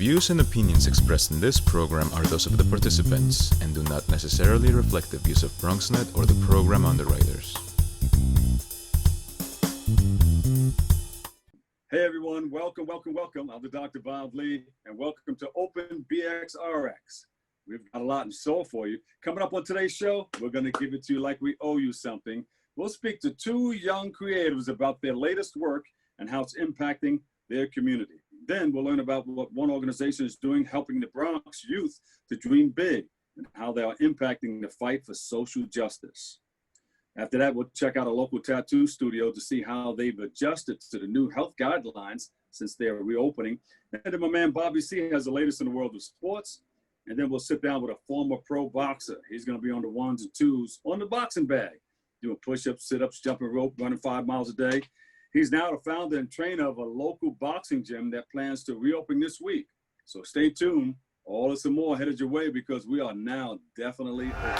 views and opinions expressed in this program are those of the participants and do not necessarily reflect the views of BronxNet or the program underwriters. Hey everyone, welcome. I'm the Dr. Bob Lee, and welcome to Open BXRX. We've got a lot in store for you. Coming up on today's show, we're going to give it to you like we owe you something. We'll speak to two young creatives about their latest work and how it's impacting their community. Then we'll learn about what one organization is doing, helping the Bronx Youth to dream big and how they are impacting the fight for social justice. After that, we'll check out a local tattoo studio to see how they've adjusted to the new health guidelines since they're reopening. And then my man Bobby C has the latest in the world of sports. And then we'll sit down with a former pro boxer. He's going to be on the ones and twos on the boxing bag, doing push-ups, sit-ups, jumping rope, running 5 miles a day. He's now the founder and trainer of a local boxing gym that plans to reopen this week. So stay tuned. All this and more headed your way because we are now definitely open.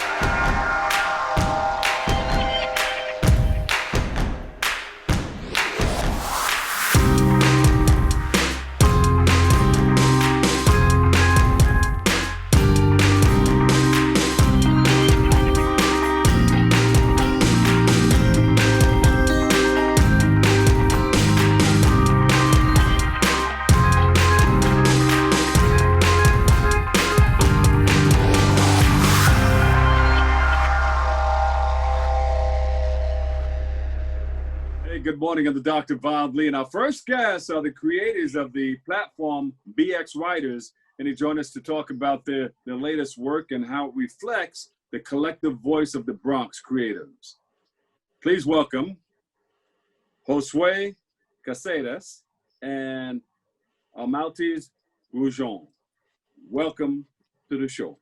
Good morning, I'm the Dr. Bob Lee, and our first guests are the creators of the platform BX Writers, and they join us to talk about their latest work and how it reflects the collective voice of the Bronx creatives. Please welcome Josue Caceres and Amaurys Grullon. Welcome to the show.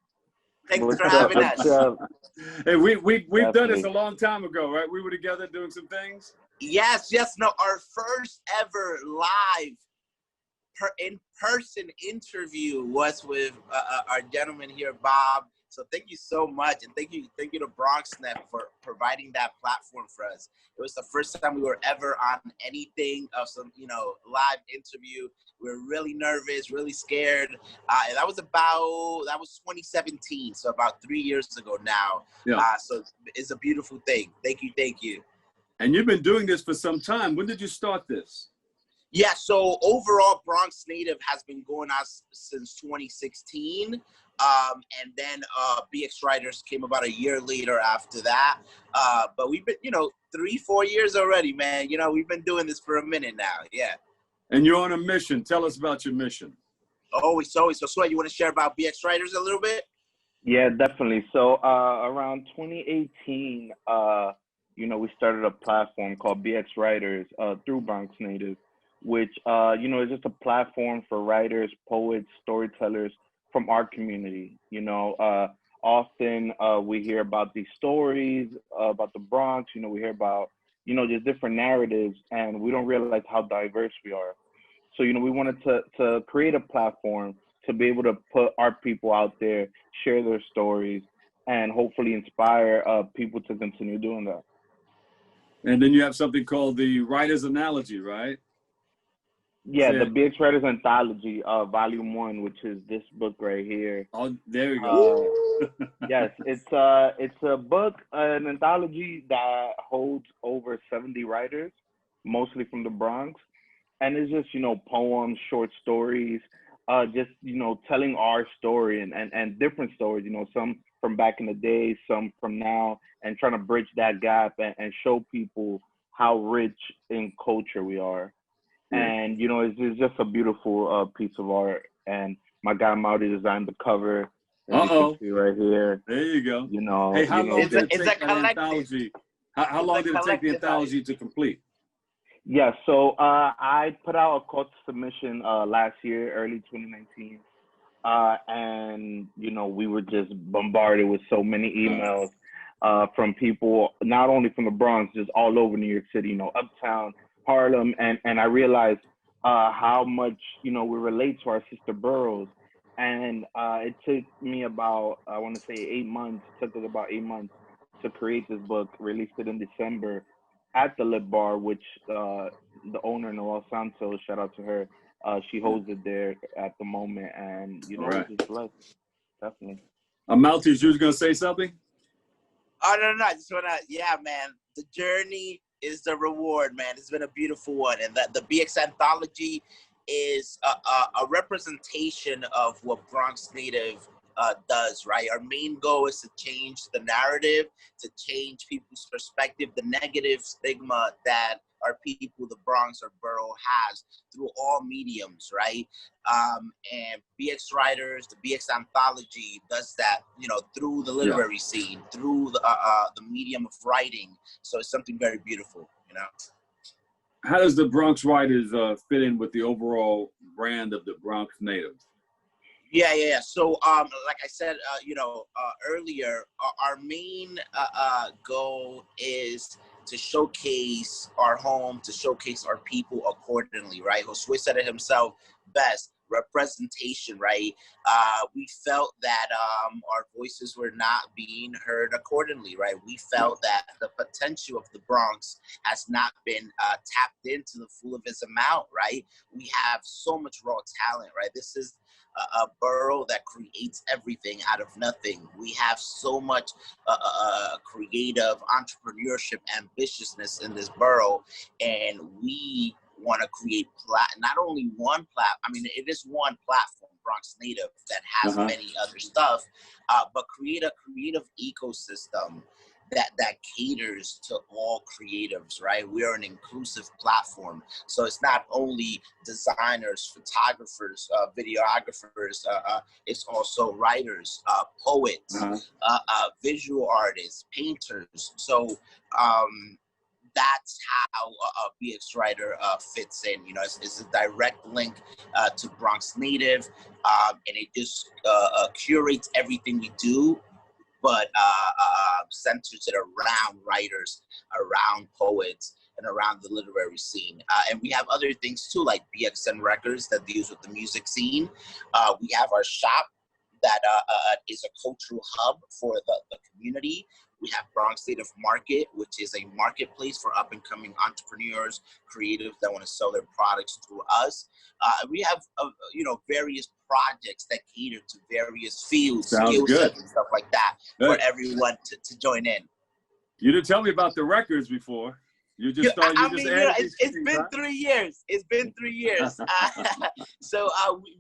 Thanks for having us. Hey, we've done this a long time ago, right? We were together doing some things. Yes. No, our first ever live in-person interview was with our gentleman here, Bob. So thank you so much, and thank you to BronxNet for providing that platform for us. It was the first time we were ever on anything of some, live interview. We were really nervous, really scared, and that was 2017, so about 3 years ago now. Yeah. So it's a beautiful thing. Thank you. And you've been doing this for some time. When did you start this? Yeah, so overall, Bronx Native has been going on since 2016. And then BX Writers came about a year later after that. But we've been, 3-4 years already, man. We've been doing this for a minute now, yeah. And you're on a mission. Tell us about your mission. Always. So, Sway, you want to share about BX Writers a little bit? Yeah, definitely. So around 2018, we started a platform called BX Writers through Bronx Native, which, is just a platform for writers, poets, storytellers from our community. Often we hear about these stories about the Bronx, we hear about, just different narratives, and we don't realize how diverse we are. So, we wanted to create a platform to be able to put our people out there, share their stories, and hopefully inspire people to continue doing that. And then you have something called the Writers Anthology, right? Yeah, the BX Writers Anthology, Volume 1, which is this book right here. Oh, there you go. Yes, it's a book, an anthology that holds over 70 writers, mostly from the Bronx. And it's just, poems, short stories, just, telling our story and different stories, some from back in the day, some from now, and trying to bridge that gap and show people how rich in culture we are. Yeah. And, it's just a beautiful piece of art. And my guy Amaurys designed the cover. You can see right here. There you go. Hey, how long did it take the anthology? How long did it take the anthology to complete? Yeah, so I put out a call to submission last year, early 2019. And, we were just bombarded with so many emails from people, not only from the Bronx, just all over New York City, Uptown, Harlem. And I realized how much, we relate to our sister boroughs. And it took me about, I want to say 8 months, took us about 8 months to create this book, released it in December at the Lip Bar, which the owner, Noel Santos, shout out to her, She holds it there at the moment, and you know, Right. we're just blessed. Definitely. Maltese, you was gonna say something? Oh, no. I just wanna, yeah, man. The journey is the reward, man. It's been a beautiful one, and that the BX Anthology is a representation of what Bronx Native does, right? Our main goal is to change the narrative, to change people's perspective, the negative stigma that our people, the Bronx or borough has through all mediums, right? And BX Writers, the BX Anthology does that, you know, through the literary scene, through the medium of writing. So it's something very beautiful, you know? How does the Bronx Writers fit in with the overall brand of the Bronx Natives? Yeah. So, like I said, earlier, our main goal is to showcase our home, to showcase our people accordingly, right? Josue said it himself best, representation, right? We felt that our voices were not being heard accordingly, right? We felt that the potential of the Bronx has not been tapped into the full of its amount, right? We have so much raw talent, right? This is a borough that creates everything out of nothing. We have so much creative entrepreneurship, ambitiousness in this borough, and we want to create not only one it is one platform, Bronx Native, that has many other stuff, but create a creative ecosystem that caters to all creatives, right? We are an inclusive platform. So it's not only designers, photographers, videographers, it's also writers, poets, visual artists, painters. So that's how a BX Writer fits in. You know, it's a direct link to Bronx Native, and it just curates everything we do, but centers it around writers, around poets, and around the literary scene. And we have other things too, like BXN Records that deals with the music scene. We have our shop that is a cultural hub for the community. We have Bronx Native Market, which is a marketplace for up-and-coming entrepreneurs, creatives that want to sell their products through us. We have, various projects that cater to various fields, skill sets, and stuff like that for everyone to join in. You didn't tell me about the records before. You just started. It's been 3 years. It's been 3 years. So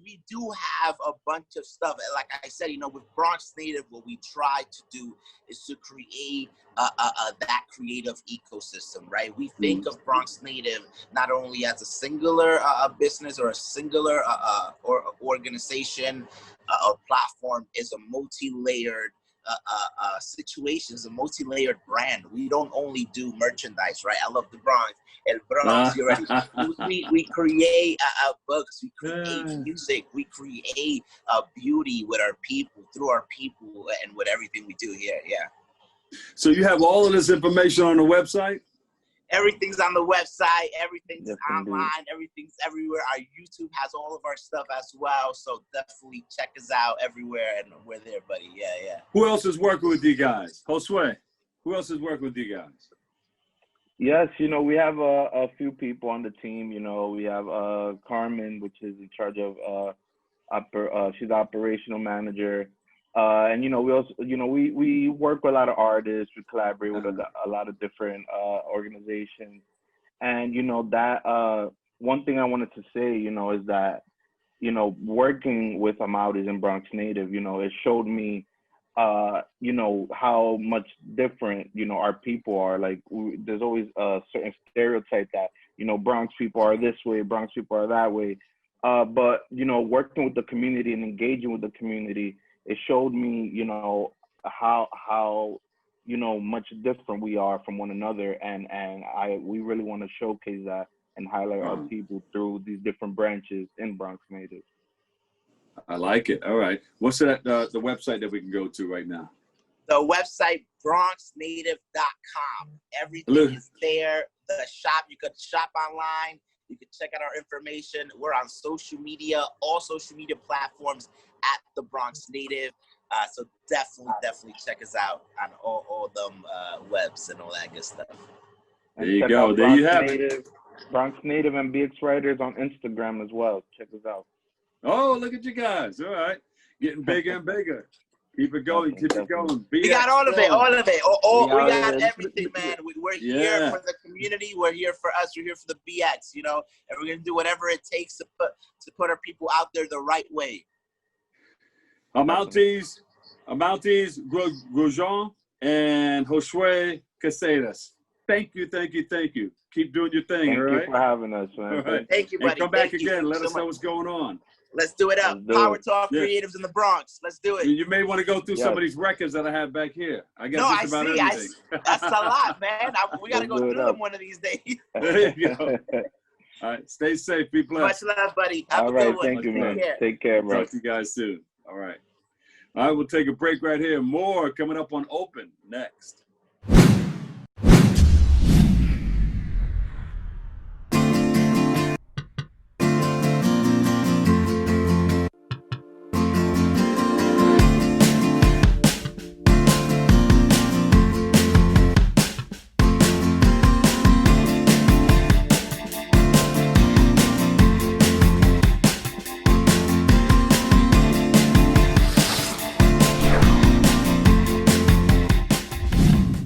we do have a bunch of stuff. Like I said, with Bronx Native, what we try to do is to create that creative ecosystem, right? We think of Bronx Native not only as a singular business or a singular or organization or platform, is a multi-layered situations, a multi-layered brand. We don't only do merchandise, right? I love the Bronx. El Bronx, you already. We create books, we create music, we create beauty with our people, through our people, and with everything we do here. Yeah. So you have all of this information on the website? Everything's on the website. Everything's online. Everything's everywhere. Our YouTube has all of our stuff as well. So definitely check us out everywhere, and we're there, buddy. Yeah. Who else is working with you guys? Josue, who else is working with you guys? Yes, we have a few people on the team. We have Carmen, which is in charge of she's the operational manager. And we also, we work with a lot of artists. We collaborate with a lot of different organizations. And that one thing I wanted to say, is that working with Amaurys and Bronx Native, it showed me how much different our people are. Like there's always a certain stereotype that Bronx people are this way, Bronx people are that way. But working with the community and engaging with the community, it showed me, how much different we are from one another, and we really want to showcase that and highlight our people through these different branches in Bronx Native. I like it. All right. What's the website that we can go to right now? The website, bronxnative.com. Everything is there. The shop, you could shop online. You can check out our information. We're on social media, all social media platforms at the Bronx Native. So definitely check us out on all them webs and all that good stuff. There you go. There you have it. Bronx Native and BX Writers on Instagram as well. Check us out. Oh, look at you guys. All right. Getting bigger and bigger. Keep it going. Keep it going. We got all of it. All of it. We got everything, man. We're here for the community. We're here for us. We're here for the BX, you know, and we're going to do whatever it takes to put our people out there the right way. Amaurys, Grullon, and Josue Caceres. Thank you. Keep doing your thing, all right? Thank you for having us, man. All right. Thank you, buddy. And come back again. Let us know what's going on. Let's do it up. Power Talk Creatives in the Bronx. Let's do it. You may want to go through some of these records that I have back here. I got just about everything. That's a lot, man. We got to go through them one of these days. There you go. All right. Stay safe. Be blessed. Much love, buddy. Have all a right. good one. Thank you, man. Take care, bro. Talk to you guys soon. All right. All right. We'll take a break right here. More coming up on Open next.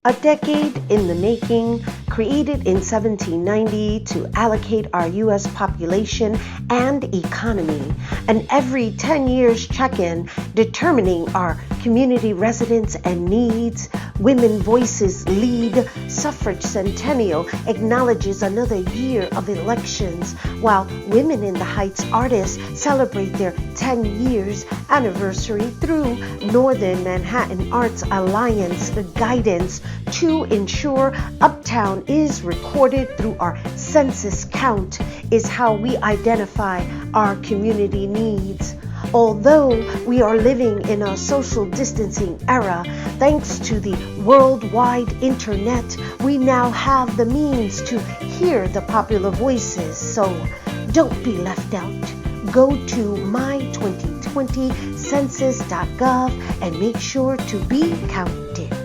A decade in the making, created in 1790 to allocate our U.S. population and economy. An every 10 years check-in determining our community residents and needs. Women Voices lead. Suffrage Centennial acknowledges another year of elections, while Women in the Heights artists celebrate their 10 years anniversary through Northern Manhattan Arts Alliance guidance to ensure Uptown is recorded through our census count is how we identify our community needs. Although we are living in a social distancing era, thanks to the worldwide internet, we now have the means to hear the popular voices. So don't be left out. Go to my2020census.gov and make sure to be counted.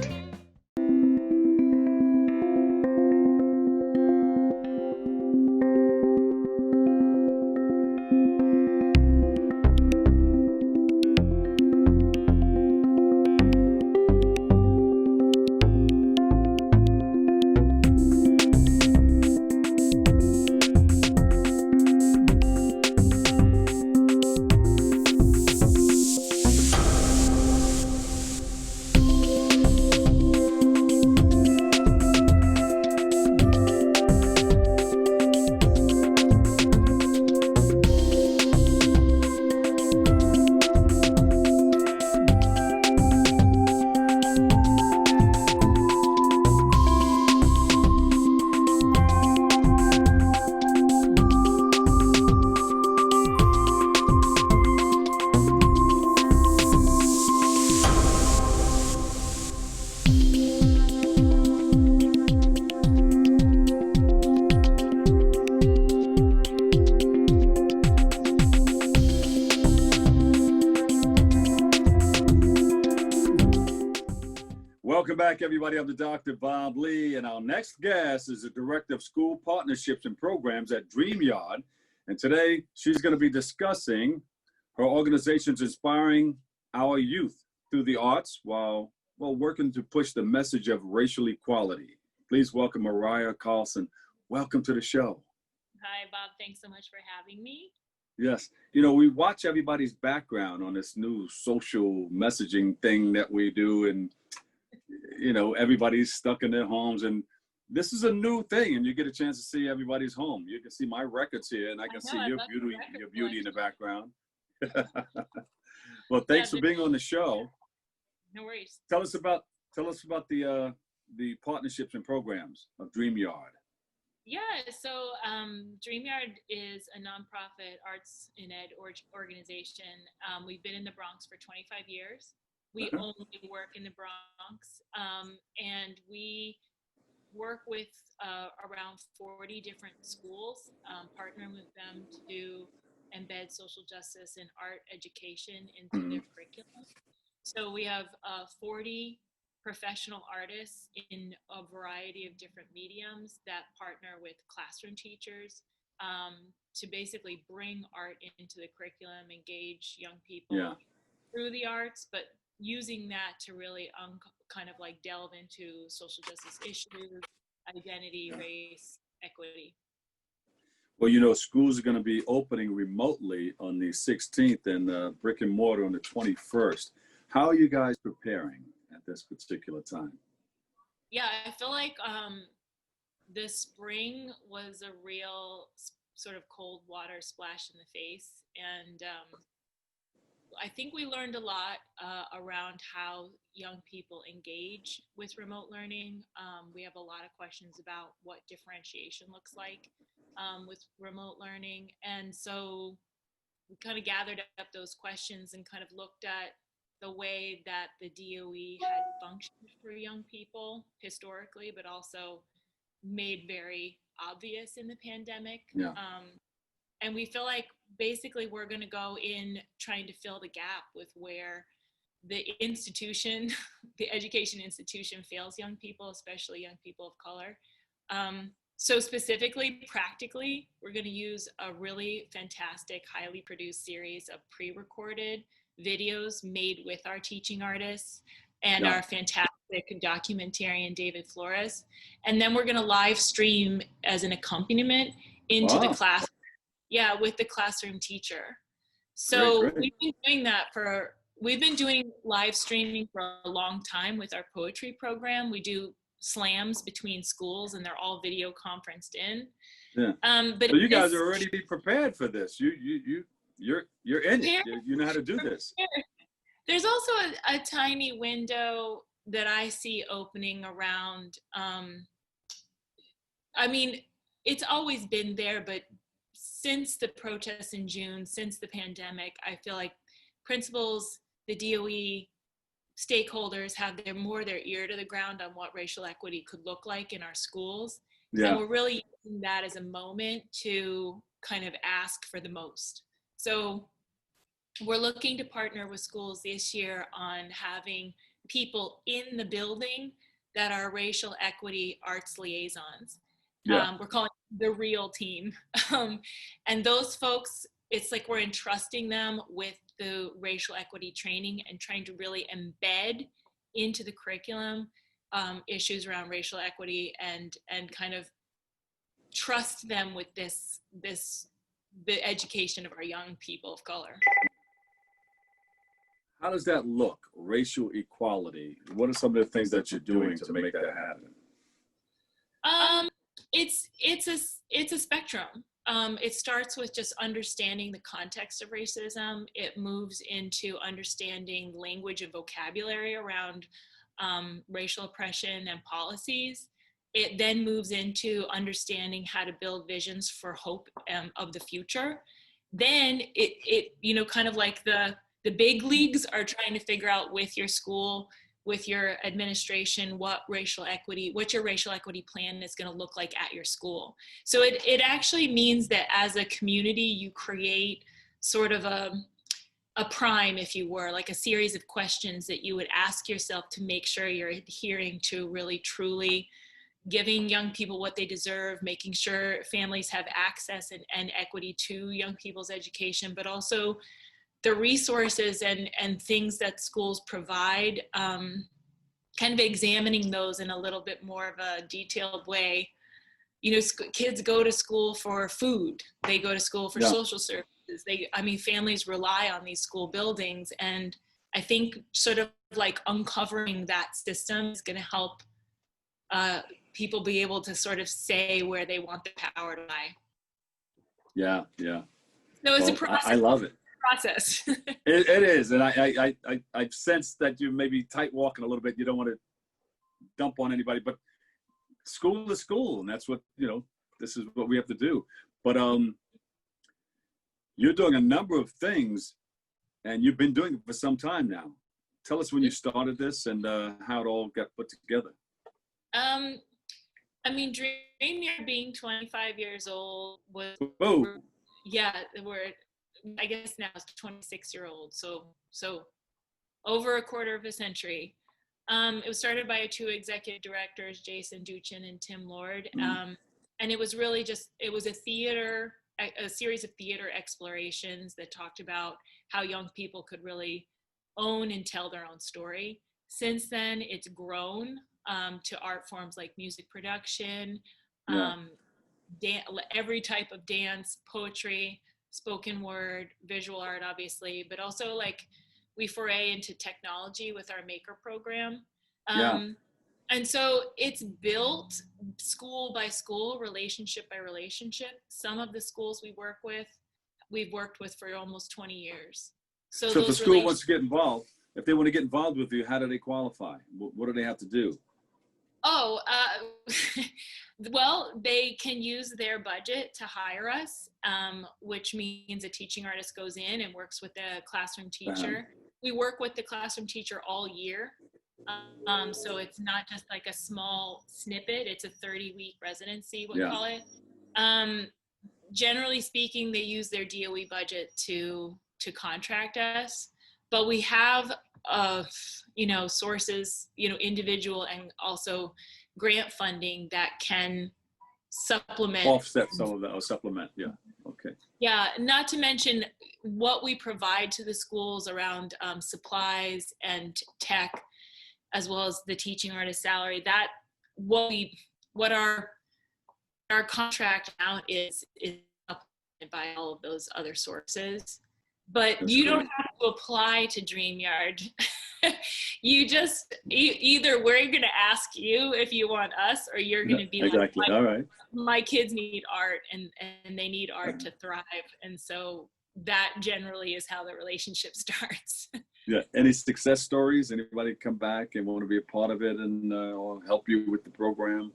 Welcome back, everybody. I'm the Dr. Bob Lee, and our next guest is the Director of School Partnerships and Programs at DreamYard. And today, she's going to be discussing her organization's inspiring our youth through the arts while working to push the message of racial equality. Please welcome Mariah Carlson. Welcome to the show. Hi, Bob. Thanks so much for having me. Yes. You know, we watch everybody's background on this new social messaging thing that we do, and you know, everybody's stuck in their homes, and this is a new thing, and you get a chance to see everybody's home. You can see my records here, and I can see your beauty in the background. Well, thanks for being on the show. No worries. Tell us about the partnerships and programs of DreamYard. Yeah, so DreamYard is a nonprofit arts and ed organization. We've been in the Bronx for 25 years. We only work in the Bronx, and we work with around 40 different schools, partnering with them to embed social justice and art education into their curriculum. So we have 40 professional artists in a variety of different mediums that partner with classroom teachers to basically bring art into the curriculum, engage young people through the arts, but using that to really kind of like delve into social justice issues, identity, race, equity. Well, you know, schools are going to be opening remotely on the 16th and brick and mortar on the 21st. How are you guys preparing at this particular time? Yeah, I feel like the spring was a real sort of cold water splash in the face. And I think we learned a lot around how young people engage with remote learning. We have a lot of questions about what differentiation looks like with remote learning. And so we kind of gathered up those questions and kind of looked at the way that the DOE had functioned for young people historically, but also made very obvious in the pandemic. Yeah. And we feel like basically we're going to go in trying to fill the gap with where the institution, the education institution fails young people, especially young people of color. So specifically, practically, we're going to use a really fantastic, highly produced series of pre-recorded videos made with our teaching artists and our fantastic documentarian, David Flores. And then we're going to live stream as an accompaniment into the class. Yeah, with the classroom teacher. So we've been doing that we've been doing live streaming for a long time with our poetry program. We do slams between schools and they're all video conferenced in. Yeah. But so you guys are already prepared for this. You're in it. You know how to do this. There's also a tiny window that I see opening around. I mean, it's always been there, but since the protests in June, since the pandemic, I feel like principals, the DOE, stakeholders have their ear to the ground on what racial equity could look like in our schools. Yeah. And we're really using that as a moment to kind of ask for the most. So we're looking to partner with schools this year on having people in the building that are racial equity arts liaisons. Yeah. We're calling the real team. And those folks, it's like we're entrusting them with the racial equity training and trying to really embed into the curriculum issues around racial equity and kind of trust them with the education of our young people of color. How does that look, racial equality? What are some of the things that you're doing to make that happen? It's a spectrum. It starts with just understanding the context of racism. It moves into understanding language and vocabulary around racial oppression and policies. It then moves into understanding how to build visions for hope of the future. Then it kind of like the big leagues are trying to figure out with your school, with your administration, what your racial equity plan is going to look like at your school. So it actually means that as a community, you create sort of a prime, if you were, like a series of questions that you would ask yourself to make sure you're adhering to really truly giving young people what they deserve, making sure families have access and equity to young people's education, but also the resources and things that schools provide, kind of examining those in a little bit more of a detailed way. Kids go to school for food. They go to school for social services. Families rely on these school buildings. And I think sort of like uncovering that system is going to help people be able to sort of say where they want the power to lie. Yeah. So it's a process. I love it. Process. It is, and I sense that you may be tight walking a little bit. You don't want to dump on anybody, but school is school, and that's what this is what we have to do. But you're doing a number of things, and you've been doing it for some time now. Tell us when you started this and how it all got put together. DreamYard being 25 years old was I guess now it's 26-year-old. So over a quarter of a century. It was started by two executive directors, Jason Duchin and Tim Lord. And it was really just, it was a series of theater explorations that talked about how young people could really own and tell their own story. Since then, it's grown to art forms like music production, every type of dance, poetry, spoken word, visual art, obviously, but also like we foray into technology with our maker program. And so it's built school by school, relationship by relationship. Some of the schools we've worked with for almost 20 years. So if the school wants to get involved, if they want to get involved with you, how do they qualify? What do they have to do? Oh, well, they can use their budget to hire us, which means a teaching artist goes in and works with the classroom teacher. We work with the classroom teacher all year. So it's not just like a small snippet, it's a 30-week residency, we call it. Generally speaking, they use their DOE budget to contract us, but we have sources, individual and also grant funding that can supplement. Offset some of that, or supplement, okay. Yeah, not to mention what we provide to the schools around supplies and tech, as well as the teaching artist salary. That what our contract amount is supplemented by all of those other sources. But that's you don't have to apply to DreamYard. You just either we're going to ask you if you want us, or you're going to be like, all right. My kids need art, and they need art to thrive, and so that generally is how the relationship starts. Yeah. Any success stories? Anybody come back and want to be a part of it and or help you with the program?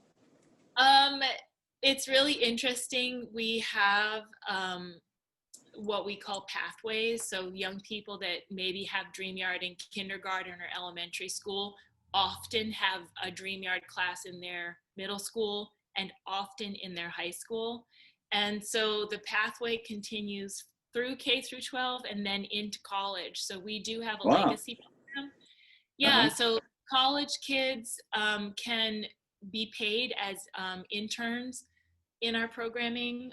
It's really interesting. We have what we call pathways. So young people that maybe have DreamYard in kindergarten or elementary school often have a DreamYard class in their middle school and often in their high school. And so the pathway continues through K through 12 and then into college. So we do have a legacy program. Yeah, so college kids can be paid as interns in our programming.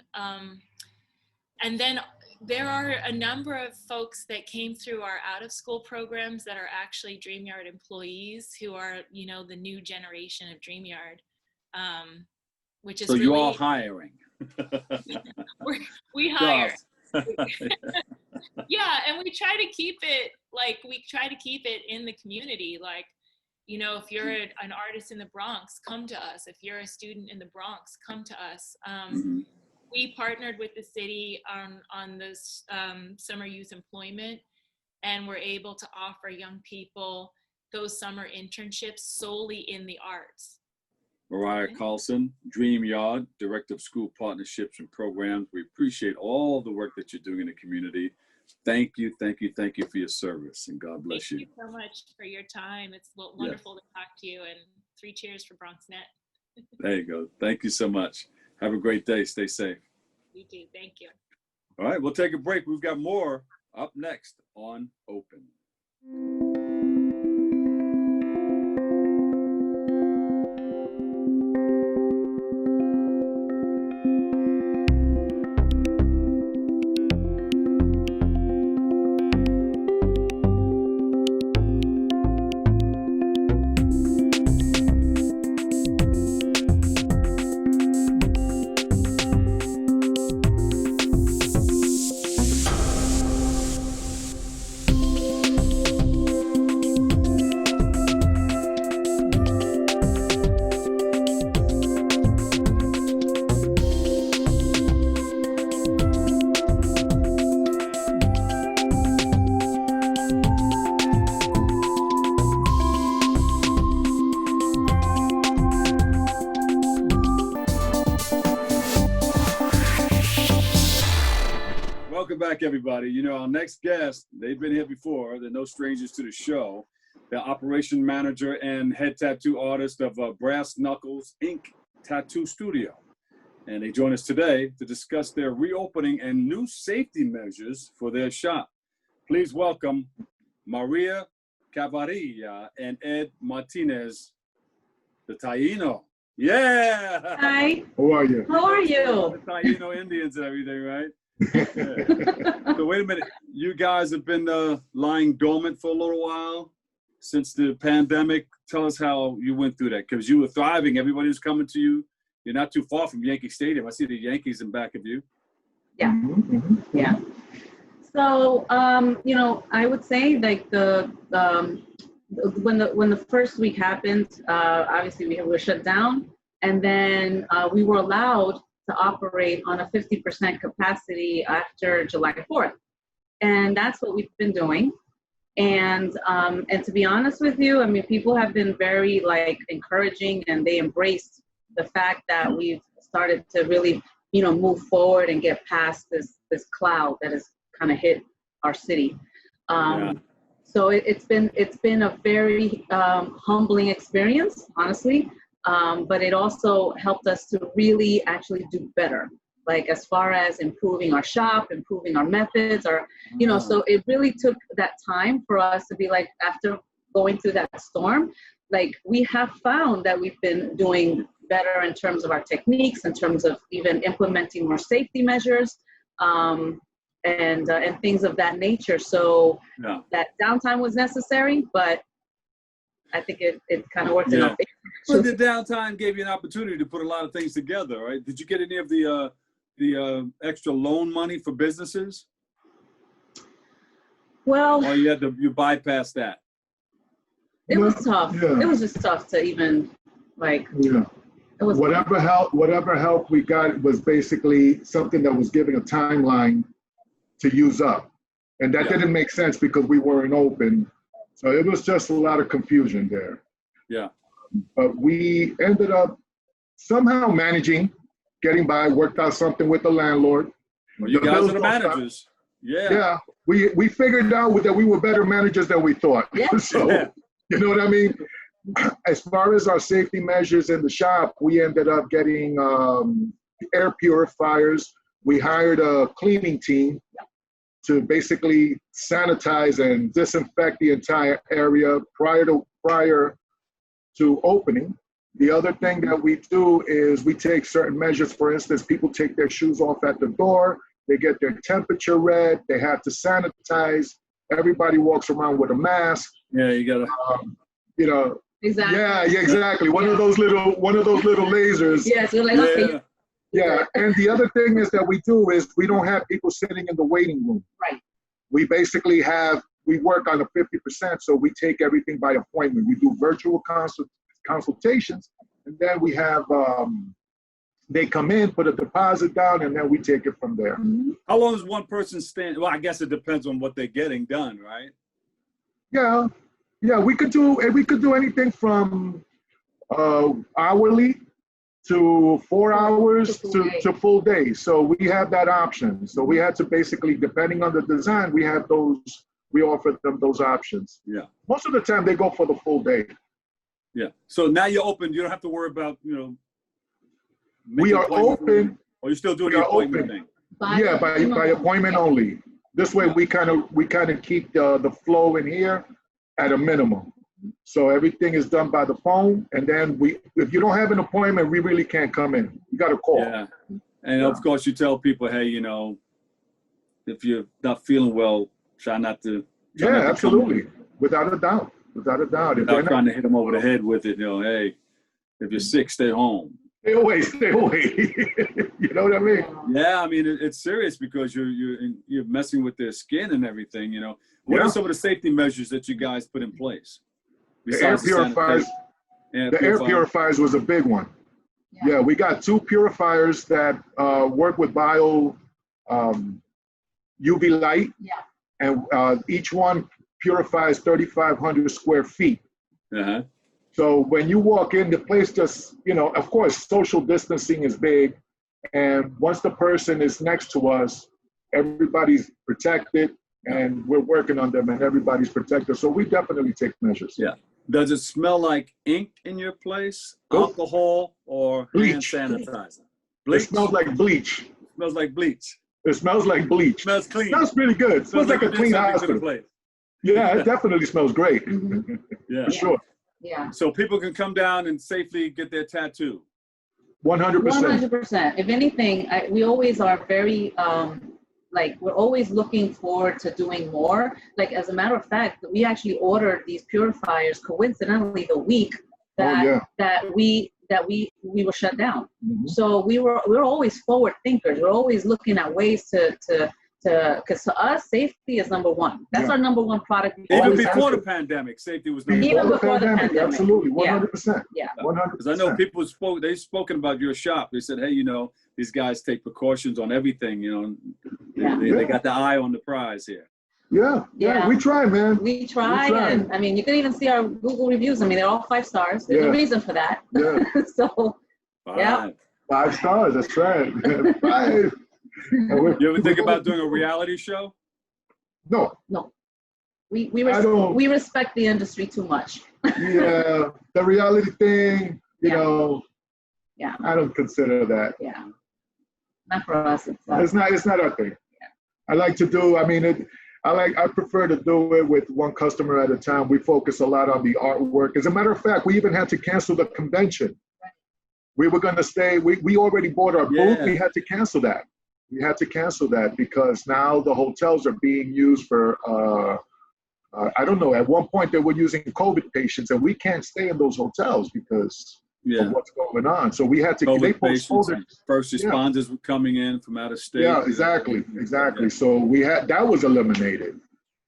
And then there are a number of folks that came through our out of school programs that are actually DreamYard employees who are, the new generation of DreamYard, which is so really, you are hiring. we hire. Yeah, and we try to keep it in the community. Like, if you're an artist in the Bronx, come to us. If you're a student in the Bronx, come to us. We partnered with the city on this summer youth employment, and we're able to offer young people those summer internships solely in the arts. Mariah Carlson, DreamYard, Director of School Partnerships and Programs. We appreciate all the work that you're doing in the community. Thank you for your service, and God bless you. Thank you so much for your time. It's wonderful to talk to you, and 3 cheers for BronxNet. There you go. Thank you so much. Have a great day. Stay safe. You too. Thank you. All right, we'll take a break. We've got more up next on Open. Welcome back, everybody. Our next guest, they've been here before. They're no strangers to the show. They're operation manager and head tattoo artist of Brass Knuckles Inc. Tattoo Studio. And they join us today to discuss their reopening and new safety measures for their shop. Please welcome Mariah Chavarria and Ed Martinez, the Taino. Yeah. Hi. How are you? How are you? The Taino Indians and everything, right? Yeah. So wait a minute. You guys have been lying dormant for a little while since the pandemic. Tell us how you went through that, because you were thriving. Everybody was coming to you. You're not too far from Yankee Stadium. I see the Yankees in back of you. Yeah. Yeah. So, you know, I would say like when the first week happened, obviously we were shut down, and then we were allowed to operate on a 50% capacity after July 4th. And that's what we've been doing. And to be honest with you, I mean, people have been very like encouraging, and they embraced the fact that we've started to really, you know, move forward and get past this cloud that has kind of hit our city. So it's been a very humbling experience, honestly. But it also helped us to really actually do better, like as far as improving our shop, improving our methods, you know, so it really took that time for us to be like, after going through that storm, like we have found that we've been doing better in terms of our techniques, in terms of even implementing more safety measures, and things of that nature. So that downtime was necessary, but I think it kind of worked in our favor. But the downtime gave you an opportunity to put a lot of things together, right? Did you get any of the extra loan money for businesses? Well, or you bypassed that? It was tough. Yeah. It was just tough to even like. Yeah. It was whatever help we got was basically something that was giving a timeline to use up, and that didn't make sense because we weren't open. So it was just a lot of confusion there. Yeah. But we ended up somehow managing, getting by, worked out something with the landlord. Well, you guys are the managers. Yeah. Yeah. We figured out that we were better managers than we thought. Yeah. So, you know what I mean? As far as our safety measures in the shop, we ended up getting air purifiers. We hired a cleaning team to basically sanitize and disinfect the entire area prior to opening. The other thing that we do is we take certain measures. For instance, people take their shoes off at the door. They get their temperature read. They have to sanitize. Everybody walks around with a mask. Yeah, you gotta. You know. Exactly. Yeah, exactly. One of those little lasers. Yes, we're like, okay. Yeah, and the other thing is that we do is we don't have people sitting in the waiting room. Right. We basically we work on a 50%, so we take everything by appointment. We do virtual consultations, and then we have, they come in, put a deposit down, and then we take it from there. Mm-hmm. How long does one person stand? Well, I guess it depends on what they're getting done, right? Yeah, we could do anything from hourly to 4 hours to full day. So we have that option. So we had to basically, depending on the design, we offered them those options. Yeah. Most of the time they go for the full day. Yeah. So now you're open. You don't have to worry about, We are open. Or you still doing the appointment thing? By appointment only. This way we kind of keep the flow in here at a minimum. So everything is done by the phone, and then if you don't have an appointment, we really can't come in. You got to call. Yeah, and of course you tell people, hey, if you're not feeling well, try not to. Absolutely, without a doubt. Without Without trying to hit them over the head with it, hey, if you're sick, stay home. Stay away. You know what I mean? Yeah, I mean it's serious because you're messing with their skin and everything. What are some of the safety measures that you guys put in place? The air purifiers. The air purifiers was a big one. Yeah, we got 2 purifiers that work with bio UV light. Yeah. And each one purifies 3,500 square feet. Uh-huh. So when you walk in, the place just, of course, social distancing is big. And once the person is next to us, everybody's protected, and we're working on them, and everybody's protected. So we definitely take measures. Yeah. Does it smell like ink in your place, alcohol, or bleach. Hand sanitizer? Bleach? It smells like bleach. It smells like bleach. It smells like bleach. It smells clean. It smells pretty good. It smells like a clean hospital. Yeah, it definitely smells great. Yeah. For sure. Yeah. So people can come down and safely get their tattoo. 100%. 100%. If anything, we always are very, we're always looking forward to doing more. Like, as a matter of fact, we actually ordered these purifiers coincidentally the week that we were shut down. So we're always forward thinkers. We're always looking at ways because to us, safety is number one. That's our number one product. Even before the pandemic, safety was number one. Even before the pandemic. Absolutely, 100%. Yeah. 100%. Because I know people they've spoken about your shop. They said, hey, these guys take precautions on everything, they got the eye on the prize here. Yeah. We try, man. We try. And I mean, you can even see our Google reviews. I mean, they're all 5 stars. There's a reason for that. Yeah. So, 5 stars, that's right. 5. You ever think about doing a reality show? No. We respect the industry too much. Yeah, the reality thing, you know. Yeah. I don't consider that. Yeah. Not for us. It's not our thing. Yeah. I like to do. I mean, I prefer to do it with one customer at a time. We focus a lot on the artwork. As a matter of fact, we even had to cancel the convention. We were going to stay. We already bought our booth. We had to cancel that. Because now the hotels are being used for, I don't know, at one point they were using COVID patients, and we can't stay in those hotels because of what's going on. So we had to, they postponed it. First responders were coming in from out of state. Yeah, exactly. So that was eliminated.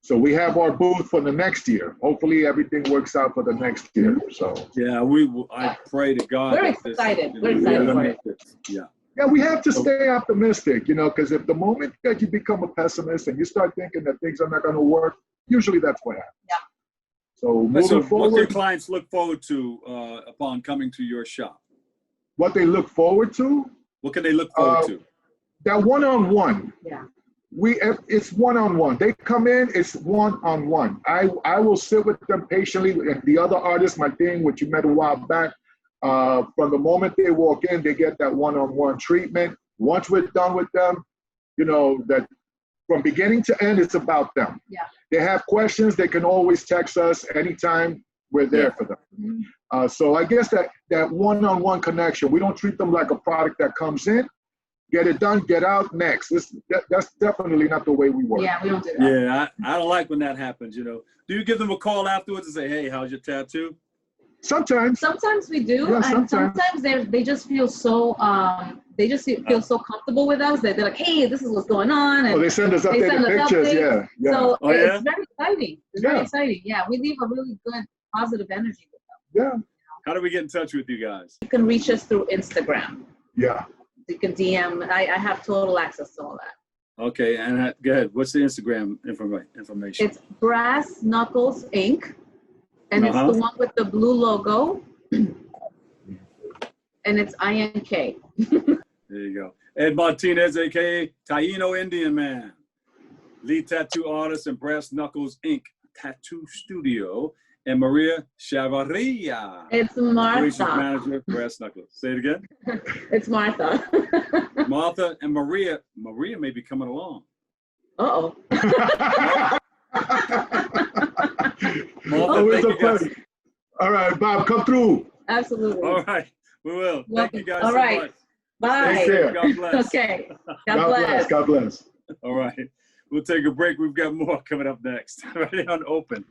So we have our booth for the next year. Hopefully everything works out for the next year. So I pray to God. We're excited. We're excited for it. Yeah, we have to stay optimistic, because if the moment that you become a pessimist and you start thinking that things are not going to work, usually that's what happens. Yeah. So moving forward. What can clients look forward to upon coming to your shop? What they look forward to? What can they look forward to? That one-on-one. Yeah. It's one-on-one. They come in, it's one-on-one. I will sit with them patiently, and the other artist, my thing, which you met a while back, from the moment they walk in, they get that one-on-one treatment. Once we're done with them, that from beginning to end, it's about them. Yeah. They have questions, they can always text us anytime. We're there for them. So I guess that one-on-one connection, we don't treat them like a product that comes in, get it done, get out, next. That's definitely not the way we work. Yeah, we don't do that. Yeah, I don't like when that happens, Do you give them a call afterwards and say, hey, how's your tattoo? Sometimes we do. Yeah, and sometimes they just feel so feel so comfortable with us that they're like, hey, this is what's going on. And they send us updated pictures. Yeah. So it's very exciting. It's very exciting. Yeah, we leave a really good positive energy with them. Yeah. How do we get in touch with you guys? You can reach us through Instagram. Yeah. You can DM. I have total access to all that. Okay, and go ahead. What's the Instagram information? It's Brass Knuckles Inc. And it's the one with the blue logo. And it's INK. There you go. Ed Martinez, a.k.a. Taino Indian Man. Lead tattoo artist and Brass Knuckles Inc. Tattoo Studio. And Maria Chavarria. It's Martha. Manager, Brass Knuckles. Say it again. It's Martha. Martha and Maria. Maria may be coming along. Uh-oh. Always a pleasure. All right, Bob, come through. Absolutely. All right, we will. Thank you guys so much. Bye. Take care. God bless. Okay. God bless. God bless. All right, we'll take a break. We've got more coming up next. Right on Open.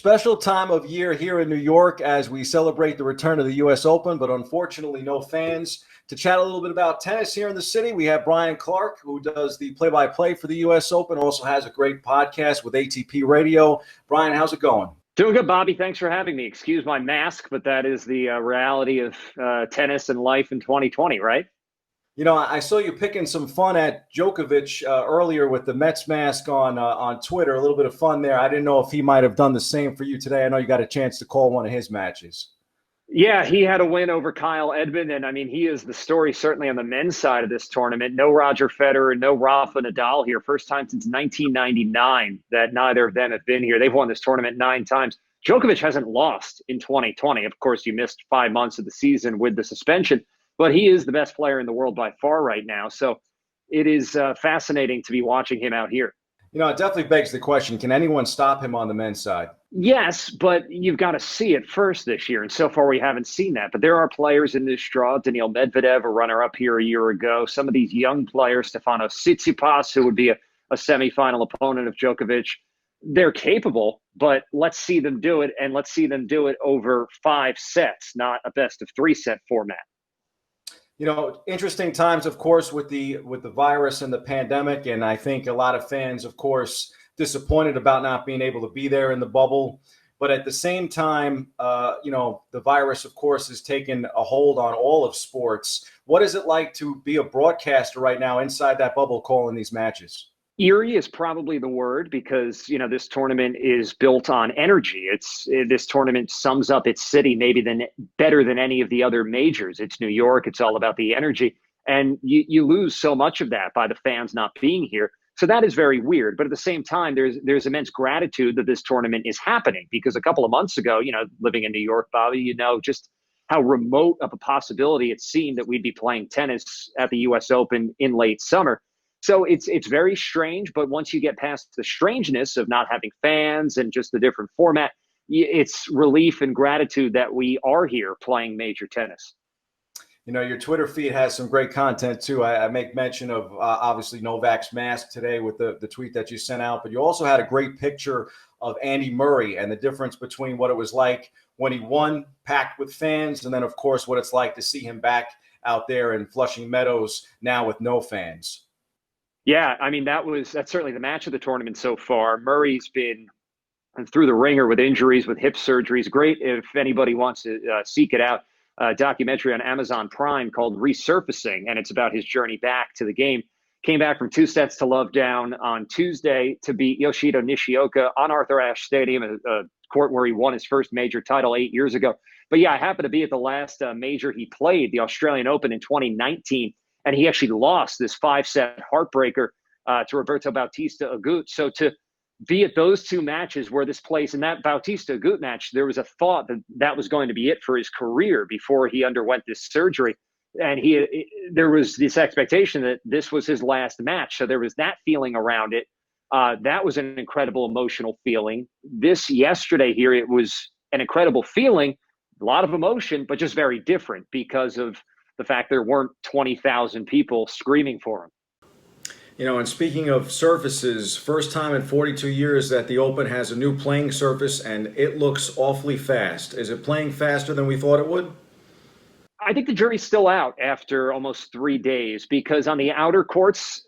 Special time of year here in New York as we celebrate the return of the U.S. Open, but unfortunately no fans. To chat a little bit about tennis here in the city, we have Brian Clark, who does the play-by-play for the U.S. Open, also has a great podcast with ATP Radio. Brian, how's it going? Doing good, Bobby. Thanks for having me. Excuse my mask, but that is the reality of tennis and life in 2020, right? You know, I saw you picking some fun at Djokovic earlier with the Mets mask on Twitter. A little bit of fun there. I didn't know if he might have done the same for you today. I know you got a chance to call one of his matches. Yeah, he had a win over Kyle Edmund, and I mean, he is the story certainly on the men's side of this tournament. No Roger Federer, no Rafa Nadal here. First time since 1999 that neither of them have been here. They've won this tournament 9 times. Djokovic hasn't lost in 2020. Of course, you missed 5 months of the season with the suspension, but he is the best player in the world by far right now. So it is fascinating to be watching him out here. You know, it definitely begs the question, can anyone stop him on the men's side? Yes, but you've got to see it first this year. And so far, we haven't seen that. But there are players in this draw. Daniil Medvedev, a runner-up here a year ago. Some of these young players, Stefanos Tsitsipas, who would be a semifinal opponent of Djokovic. They're capable, but let's see them do it. And let's see them do it over 5 sets, not a best-of-3 set format. You know, interesting times, of course, with the virus and the pandemic. And I think a lot of fans, of course, disappointed about not being able to be there in the bubble. But at the same time, you know, the virus, of course, has taken a hold on all of sports. What is it like to be a broadcaster right now inside that bubble calling these matches? Eerie is probably the word because, you know, this tournament is built on energy. This tournament sums up its city maybe better than any of the other majors. It's New York. It's all about the energy. And you lose so much of that by the fans not being here. So that is very weird. But at the same time, there's immense gratitude that this tournament is happening because a couple of months ago, you know, living in New York, Bobby, you know, just how remote of a possibility it seemed that we'd be playing tennis at the U.S. Open in late summer. So it's very strange, but once you get past the strangeness of not having fans and just the different format, it's relief and gratitude that we are here playing major tennis. You know, your Twitter feed has some great content too. I make mention of obviously Novak's mask today with the tweet that you sent out, but you also had a great picture of Andy Murray and the difference between what it was like when he won, packed with fans, and then of course what it's like to see him back out there in Flushing Meadows now with no fans. Yeah, I mean, that's certainly the match of the tournament so far. Murray's been through the ringer with injuries, with hip surgeries. Great if anybody wants to seek it out. A documentary on Amazon Prime called Resurfacing, and it's about his journey back to the game. Came back from 2 sets to love down on Tuesday to beat Yoshito Nishioka on Arthur Ashe Stadium, a court where he won his first major title 8 years ago. But yeah, I happened to be at the last major he played, the Australian Open in 2019. And he actually lost this 5-set heartbreaker to Roberto Bautista Agut. So to be at those 2 matches where this place, in that Bautista Agut match, there was a thought that that was going to be it for his career before he underwent this surgery. And there was this expectation that this was his last match. So there was that feeling around it. That was an incredible emotional feeling. This yesterday here, it was an incredible feeling, a lot of emotion, but just very different because of the fact there weren't 20,000 people screaming for him. You know, and speaking of surfaces, first time in 42 years that the Open has a new playing surface, and it looks awfully fast. Is it playing faster than we thought it would? I think the jury's still out after almost 3 days because on the outer courts,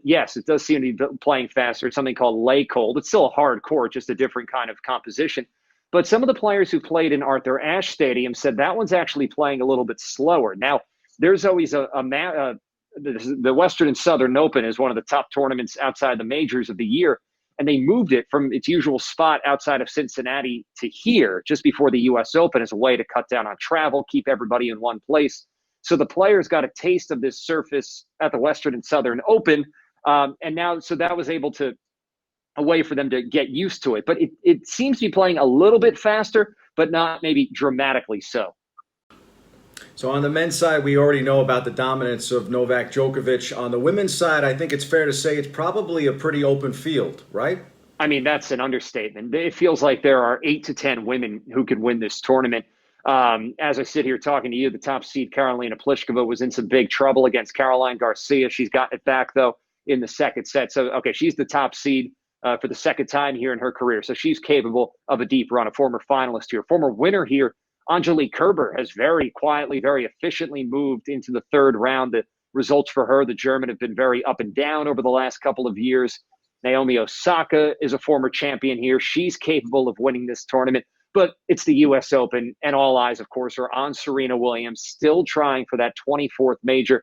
yes, it does seem to be playing faster. It's something called lay cold. It's still a hard court, just a different kind of composition. But some of the players who played in Arthur Ashe Stadium said that one's actually playing a little bit slower. Now, there's always the Western and Southern Open is one of the top tournaments outside the majors of the year. And they moved it from its usual spot outside of Cincinnati to here just before the U.S. Open as a way to cut down on travel, keep everybody in one place. So the players got a taste of this surface at the Western and Southern Open. And now, so that was able to, a way for them to get used to it. But it seems to be playing a little bit faster, but not maybe dramatically so. So on the men's side, we already know about the dominance of Novak Djokovic. On the women's side, I think it's fair to say it's probably a pretty open field, right? I mean, that's an understatement. It feels like there are 8 to 10 women who could win this tournament. As I sit here talking to you, the top seed Karolina Pliskova was in some big trouble against Caroline Garcia. She's gotten it back, though, in the second set. So, okay, she's the top seed. for the second time here in her career. So she's capable of a deep run, a former finalist here. Former winner here, Angelique Kerber, has very quietly, very efficiently moved into the third round. The results for her, the German, have been very up and down over the last couple of years. Naomi Osaka is a former champion here. She's capable of winning this tournament, but it's the U.S. Open, and all eyes, of course, are on Serena Williams, still trying for that 24th major.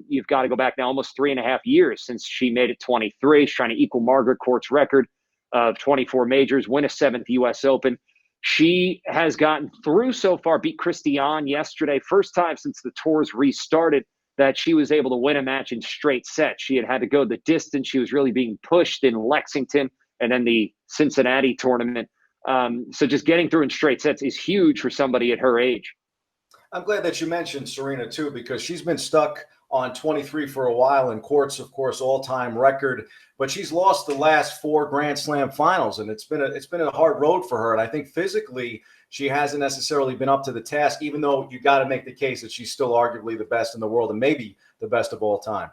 You've got to go back now almost 3.5 years since she made it 23. She's trying to equal Margaret Court's record of 24 majors, win a 7th U.S. Open. She has gotten through so far, beat Christiane yesterday, first time since the tours restarted that she was able to win a match in straight sets. She had to go the distance. She was really being pushed in Lexington and then the Cincinnati tournament. So just getting through in straight sets is huge for somebody at her age. I'm glad that you mentioned Serena too, because she's been stuck on 23 for a while in courts, of course, all-time record, but she's lost the last 4 Grand Slam finals, and it's been a hard road for her. And I think physically she hasn't necessarily been up to the task, even though you got to make the case that she's still arguably the best in the world and maybe the best of all time.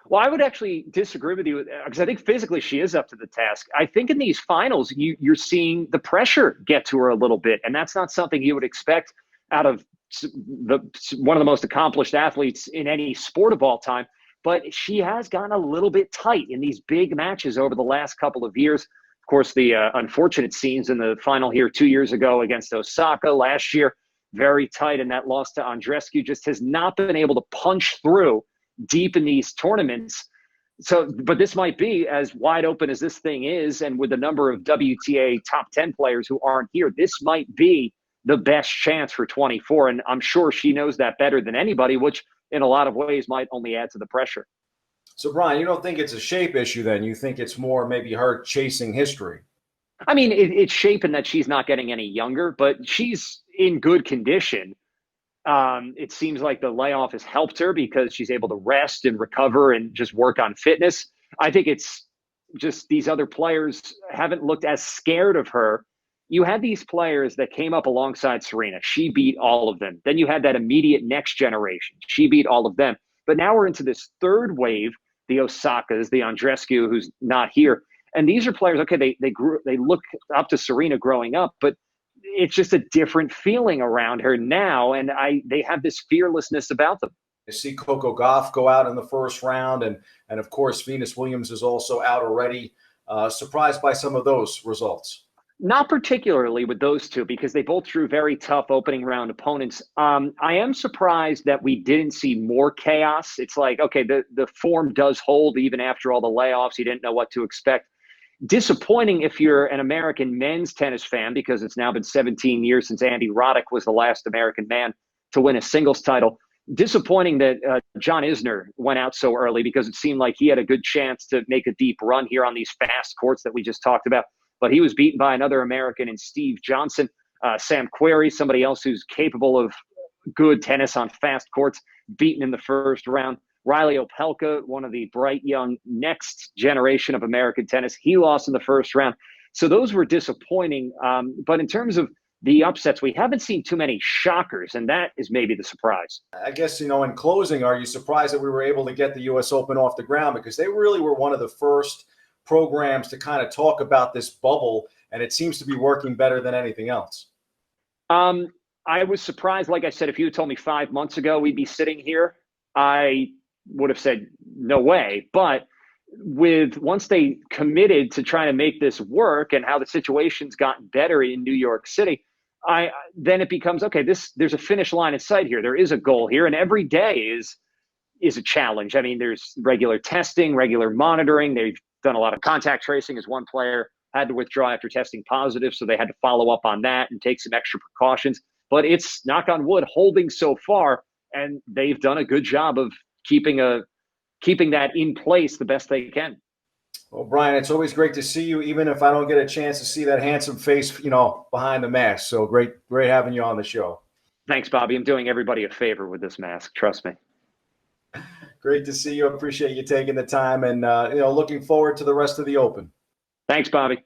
Well, I would actually disagree with you because I think physically she is up to the task. I think in these finals, you're seeing the pressure get to her a little bit, and that's not something you would expect out of one of the most accomplished athletes in any sport of all time. But she has gotten a little bit tight in these big matches over the last couple of years. Of course, the unfortunate scenes in the final here 2 years ago against Osaka last year, very tight, and that loss to Andreescu just has not been able to punch through deep in these tournaments. So, but this might be as wide open as this thing is, and with the number of WTA top 10 players who aren't here, this might be the best chance for 24. And I'm sure she knows that better than anybody, which in a lot of ways might only add to the pressure. So, Brian, you don't think it's a shape issue then? You think it's more maybe her chasing history? I mean, it's shape in that she's not getting any younger, but she's in good condition. It seems like the layoff has helped her because she's able to rest and recover and just work on fitness. I think it's just these other players haven't looked as scared of her. You had these players that came up alongside Serena. She beat all of them. Then you had that immediate next generation. She beat all of them. But now we're into this third wave, the Osakas, the Andreescu, who's not here. And these are players, okay, they look up to Serena growing up, but it's just a different feeling around her now. And they have this fearlessness about them. You see Coco Gauff go out in the first round. And of course, Venus Williams is also out already. Surprised by some of those results? Not particularly with those two, because they both drew very tough opening round opponents. I am surprised that we didn't see more chaos. It's like, okay, the form does hold even after all the layoffs. You didn't know what to expect. Disappointing if you're an American men's tennis fan, because it's now been 17 years since Andy Roddick was the last American man to win a singles title. Disappointing that John Isner went out so early, because it seemed like he had a good chance to make a deep run here on these fast courts that we just talked about. But he was beaten by another American in Steve Johnson. Sam Querrey, somebody else who's capable of good tennis on fast courts, beaten in the first round. Riley Opelka, one of the bright young next generation of American tennis, he lost in the first round. So those were disappointing. But in terms of the upsets, we haven't seen too many shockers, and that is maybe the surprise. I guess, in closing, are you surprised that we were able to get the U.S. Open off the ground? Because they really were one of the first programs to kind of talk about this bubble, and it seems to be working better than anything else. I was surprised. Like I said, if you had told me 5 months ago we'd be sitting here, I would have said no way. But once they committed to trying to make this work and how the situation's gotten better in New York City, then it becomes, okay, there's a finish line in sight here. There is a goal here, and every day is a challenge. I mean, there's regular testing, regular monitoring. They've done a lot of contact tracing, as one player had to withdraw after testing positive, so they had to follow up on that and take some extra precautions. But it's, knock on wood, holding so far, and they've done a good job of keeping that in place the best they can. Well, Brian, it's always great to see you, even if I don't get a chance to see that handsome face, behind the mask. So great having you on the show. Thanks, Bobby. I'm doing everybody a favor with this mask. Trust me. Great to see you. Appreciate you taking the time, and looking forward to the rest of the Open. Thanks, Bobby.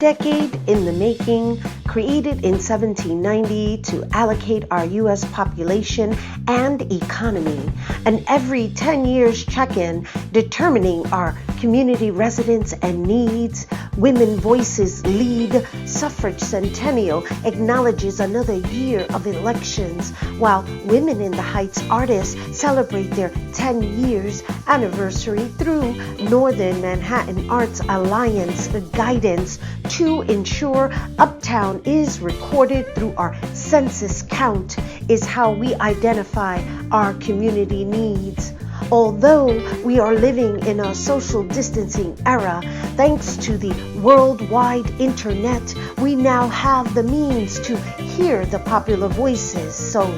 decade in the making, created in 1790 to allocate our U.S. population and economy, and every 10 years check-in determining our community residents and needs. Women Voices Lead Suffrage Centennial acknowledges another year of elections, while Women in the Heights artists celebrate their 10 years anniversary through Northern Manhattan Arts Alliance guidance to ensure Uptown is recorded through our census count is how we identify our community needs. Although we are living in a social distancing era, thanks to the worldwide internet, we now have the means to hear the popular voices. So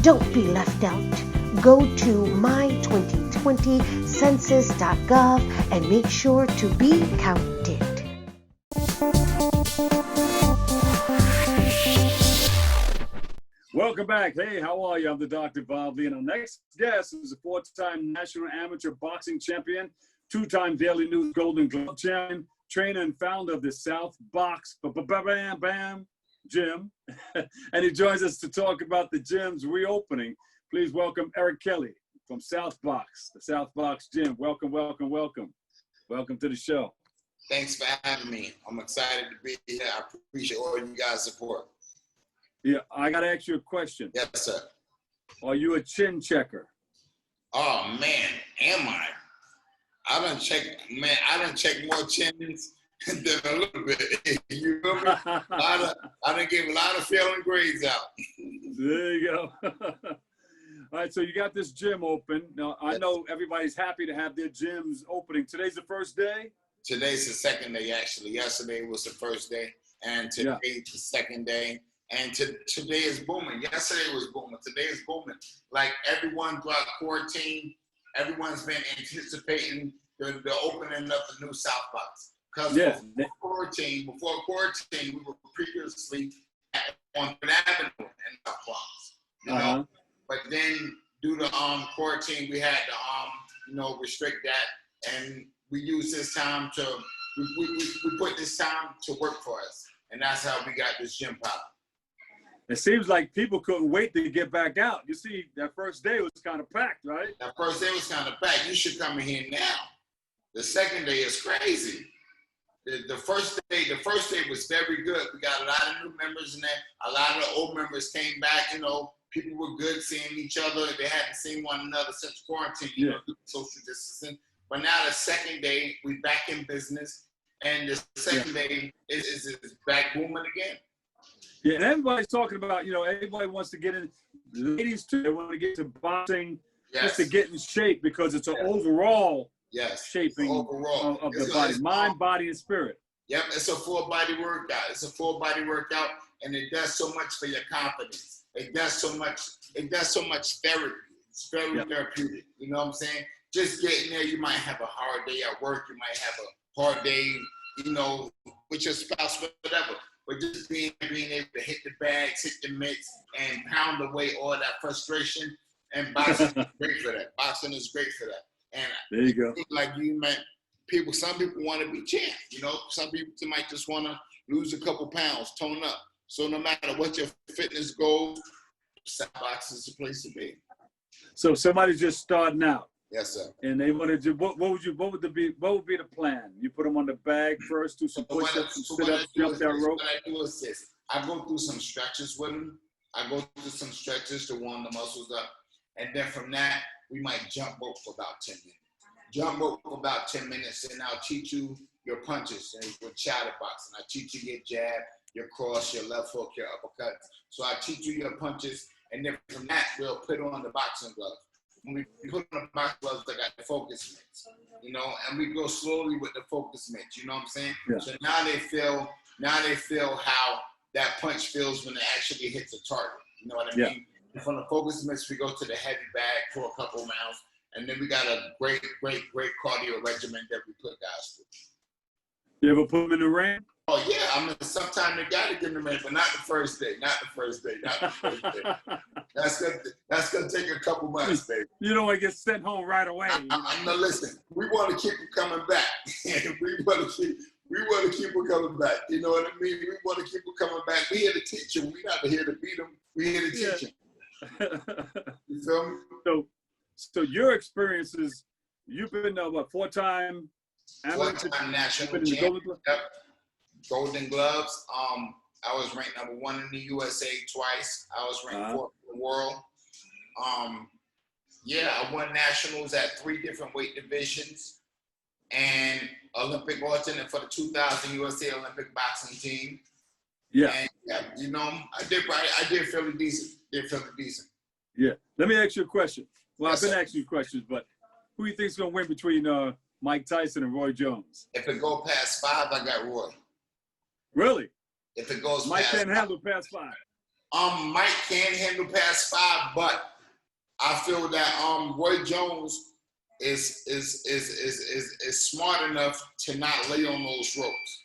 don't be left out. Go to my2020census.gov and make sure to be counted. Welcome back. Hey, how are you? I'm the Dr. Bob Lee, and our next guest is a four-time national amateur boxing champion, two-time Daily News Golden Glove champion, trainer and founder of the SouthBox Gym, and he joins us to talk about the gym's reopening. Please welcome Eric Kelly from SouthBox, the SouthBox Gym. Welcome, welcome, welcome. Welcome to the show. Thanks for having me. I'm excited to be here. I appreciate all you guys' support. Yeah, I got to ask you a question. Yes, sir. Are you a chin checker? Oh, man, am I? I done check more chins than a little bit. You know me? I done gave a lot of failing grades out. There you go. All right, so you got this gym open. Now, I know everybody's happy to have their gyms opening. Today's the first day? Today's the second day, actually. Yesterday was the first day, and today's the second day. And today is booming. Yesterday was booming. Today is booming. Like everyone throughout quarantine, everyone's been anticipating the opening of the new SouthBox. Because before quarantine, we were previously on 3rd Avenue in South Bronx. You know? But then due to quarantine, we had to restrict that, and we used this time to we put this time to work for us, and that's how we got this gym popping. It seems like people couldn't wait to get back out. You see, that first day was kind of packed, right? That first day was kind of packed. You should come in here now. The second day is crazy. The first day was very good. We got a lot of new members in there. A lot of the old members came back. You know, people were good seeing each other. They hadn't seen one another since quarantine, social distancing. But now the second day, we back in business, and the second day is back booming again. Yeah, and everybody's talking about, everybody wants to get in, ladies too, they want to get to boxing just to get in shape because it's an overall shaping of the body, mind, body, and spirit. Yep, it's a full body workout. And it does so much for your confidence. It does so much therapy. It's very therapeutic. You know what I'm saying? Just getting there, you might have a hard day at work, you might have a hard day, with your spouse, whatever. But just being able to hit the bags, hit the mitts, and pound away all that frustration. And boxing is great for that. Boxing is great for that. And there you go. Like you meant, some people want to be champ. Some people might just want to lose a couple pounds, tone up. So no matter what your fitness goals, SouthBox is the place to be. So somebody's just starting out. Yes, sir. And they want to do what would be the plan? You put them on the bag first, do some push-ups, some sit-ups, jump that rope. What I do is this: I go through some stretches with them. I go through some stretches to warm the muscles up, and then from that we might jump rope for about 10 minutes. And I'll teach you your punches with shadowboxing. I teach you your jab, your cross, your left hook, your uppercut. So I teach you your punches, and then from that we'll put on the boxing gloves. When we put on the boxing gloves, I got the focus mitts, and we go slowly with the focus mitts. You know what I'm saying? Yeah. So now they feel how that punch feels when it actually hits a target. You know what I mean? And from the focus mitts, we go to the heavy bag for a couple of rounds, and then we got a great cardio regimen that we put guys through. You ever put them in the ring? Oh yeah, sometimes they gotta get in the ring, but not the first day. That's gonna take a couple months, baby. You don't want to get sent home right away. I'm not listening. We want to keep them coming back. we We want to keep them coming back. You know what I mean? We want to keep them coming back. We here to teach them. We're not here to beat them. We here to teach them. You feel me? So your experiences, you've been what, four-time national champion. Yep. Golden Gloves. I was ranked #1 in the USA twice. I was ranked 4th in the world. Yeah, I won nationals at 3 different weight divisions and Olympic alternate for the 2000 USA Olympic boxing team. Yeah. And you know, I did fairly decent. Yeah. Let me ask you a question. Well, Yes, I've been sir. asking you questions, but who do you think is going to win between Mike Tyson and Roy Jones? If it go past 5, I got Roy. Really? If it goes Mike past can't 5. handle past 5. Mike can handle past 5, but I feel that Roy Jones is smart enough to not lay on those ropes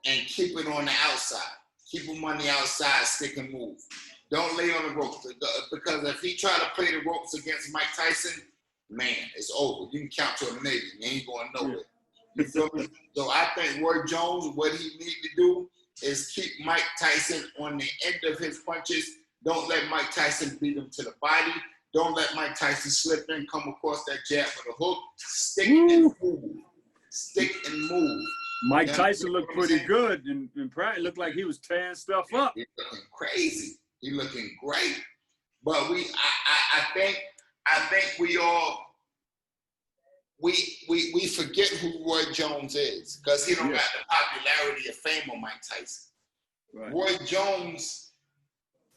and keep it on the outside. Keep him on the outside, stick and move. Don't lay on the ropes, because if he try to play the ropes against Mike Tyson, man, it's over. You can count to 1 million. You ain't going nowhere. You feel me? So I think Roy Jones, what he need to do is keep Mike Tyson on the end of his punches. Don't let Mike Tyson beat him to the body. Don't let Mike Tyson slip in, come across that jab with a hook. Stick and move. Stick and move. Mike Tyson looked pretty good, and probably looked like he was tearing stuff up. He's looking crazy. He's looking great. But I think we all we forget who Roy Jones is, because he don't got the popularity of fame on Mike Tyson. Right. Roy Jones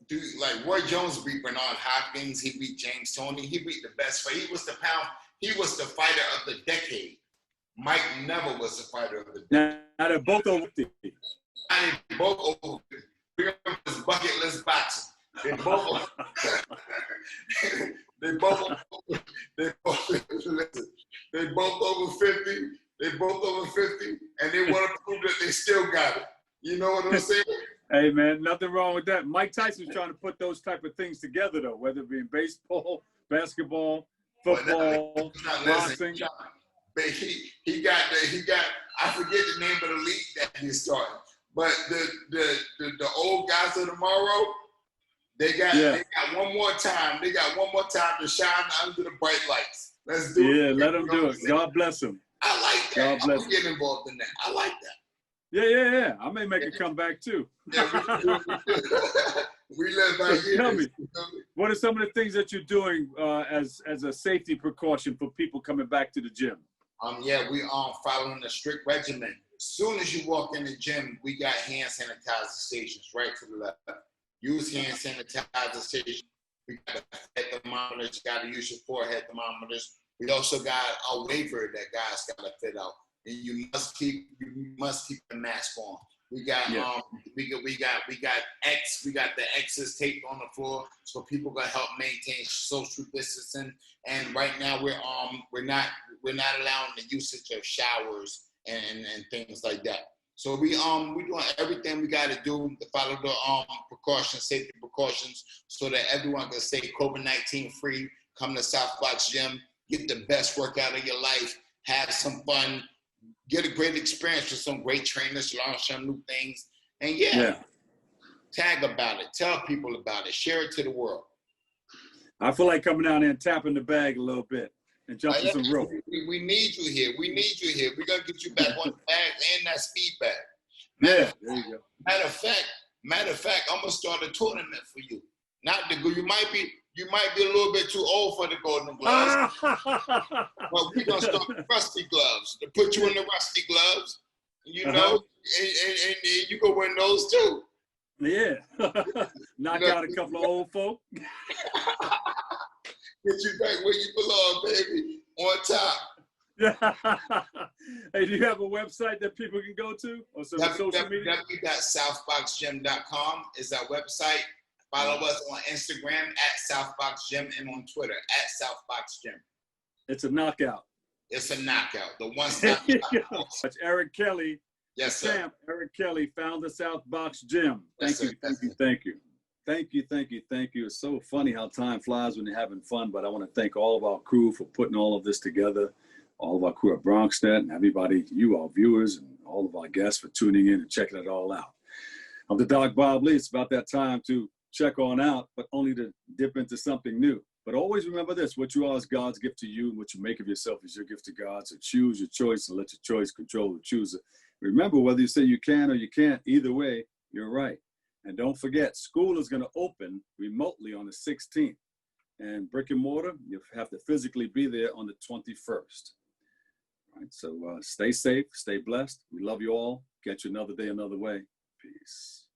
beat Bernard Hopkins. He beat James Toney. He beat the best fighter. He was the fighter of the decade. Mike never was the fighter of the decade. Now they're both over 50. They both over 50. Remember this bucket list boxing. They both they both over 50. They both over 50, and they want to prove that they still got it. You know what I'm saying? Hey, man, nothing wrong with that. Mike Tyson's trying to put those type of things together, though, whether it be in baseball, basketball, football, boxing. But he got I forget the name of the league that he's starting. But the old guys of tomorrow, they got one more time. They got one more time to shine under the bright lights. Let's do it. Yeah, let them do it. God bless them. I like that. I'm gonna get involved in that. I like that. Yeah. I may make a comeback too. Yeah, we live by here. Tell me, what are some of the things that you're doing as a safety precaution for people coming back to the gym? We following a strict regimen. As soon as you walk in the gym, we got hand sanitizer stations right to the left. Use hand sanitizer stations. We got head thermometers. You got to use your forehead thermometers. We also got a waiver that guys got to fill out, and you must keep the mask on. We got we got the X's taped on the floor so people gonna help maintain social distancing. And right now we're not allowing the usage of showers and things like that. So we doing everything we got to do to follow the safety precautions, so that everyone can stay COVID-19 free. Come to SouthBox Gym, get the best workout of your life, have some fun, get a great experience with some great trainers, learn some new things, and tag about it, tell people about it, share it to the world. I feel like coming down there and tapping the bag a little bit and jumping some rope. We need you here. We're gonna get you back on the bag and that speed bag. There you go. Matter of fact, I'm gonna start a tournament for you. Not to go. You might be a little bit too old for the Golden Gloves, but we're gonna start the Rusty Gloves to put you in the Rusty Gloves. You know, and you can win those too. Yeah, knock out a couple of old folk. Get you back where you belong, baby, on top. Hey, do you have a website that people can go to, or some social media? www.southboxgym.com is our website. Follow us on Instagram at SouthBox Gym and on Twitter at SouthBox Gym. It's a knockout. It's a knockout. The one-stop knockout. That's Eric Kelly. Yes, sir. Champ, Eric Kelly, founder SouthBox Gym. Thank you. It's so funny how time flies when you're having fun, but I want to thank all of our crew for putting all of this together, all of our crew at BronxNet and everybody, you, our viewers, and all of our guests for tuning in and checking it all out. I'm the Doc Bob Lee. It's about that time to check on out, but only to dip into something new. But always remember this: what you are is God's gift to you, and what you make of yourself is your gift to God. So choose your choice and let your choice control the chooser. Remember, whether you say you can or you can't, either way, you're right. And don't forget, school is going to open remotely on the 16th. And brick and mortar, you have to physically be there on the 21st. All right, so stay safe, stay blessed. We love you all. Catch you another day, another way. Peace.